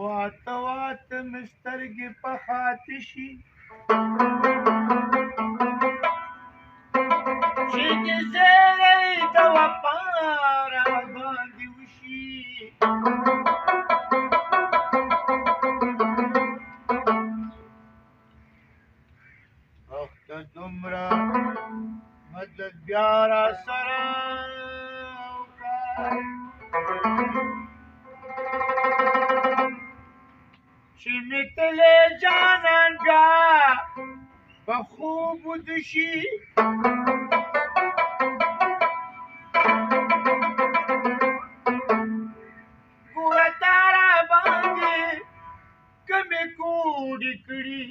واته واته مې سترګې په خاته شي چې د زیری د وفا راباندې وشي وخته دومره مدد بیا راسره وکړه چې مې تلې جانان بیا په خوب وده شي ګوره تا راباندې کمې کوډې کړي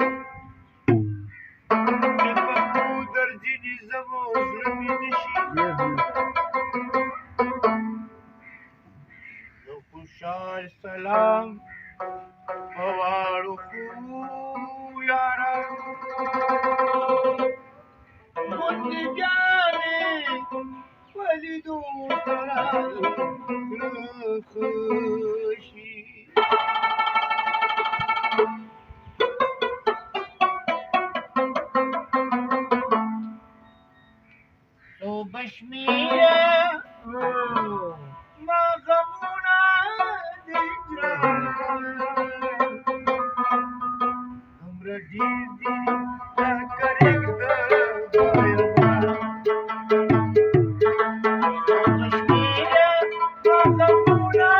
چې په خو درځي زمو زړه مې نه شي یو خوشحال سلام پواړو خو یارانو غوندې بیا مې په لیدو سره زړه ښه شي څو بشمیره ما غمونه د هجران دومره ډېر دي لکه رېږده باید څو بشمیره ما غمونه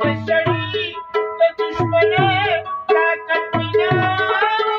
د سړي د دشمنۍ طاقت مې نه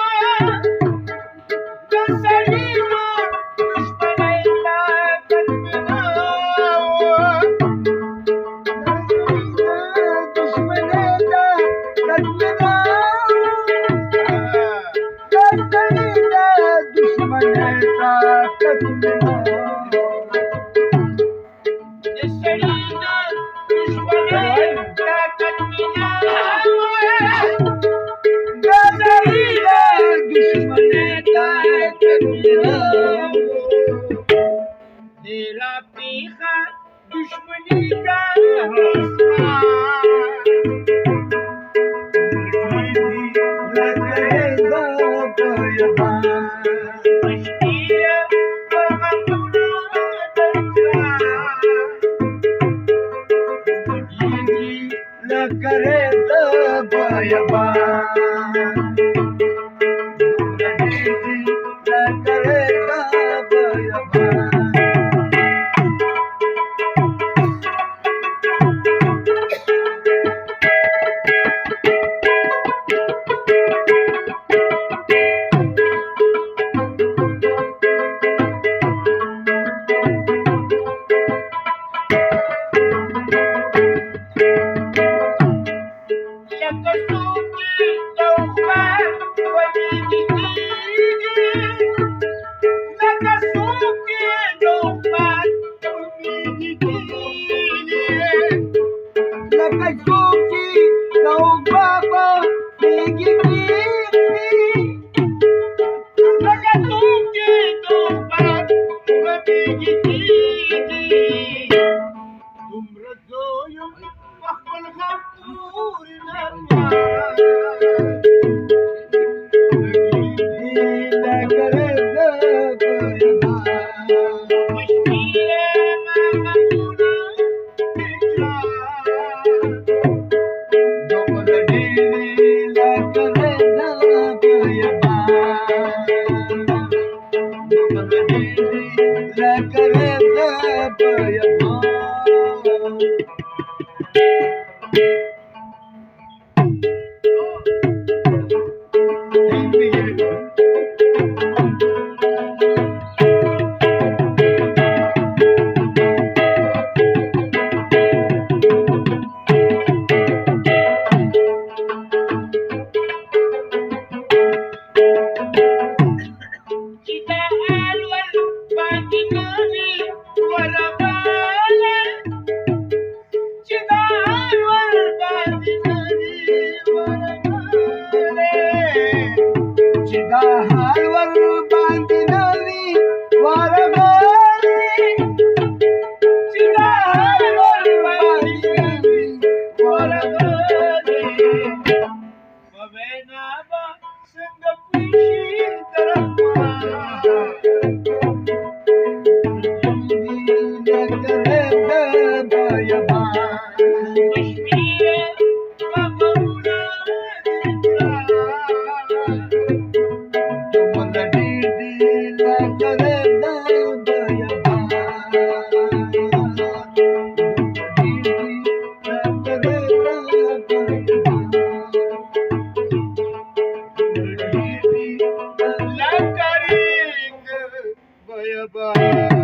دا حال ور باندې نوي ورغلي چې دا حال ور باندې نوي ورغلي په وینا به څنګه پوشي Bye.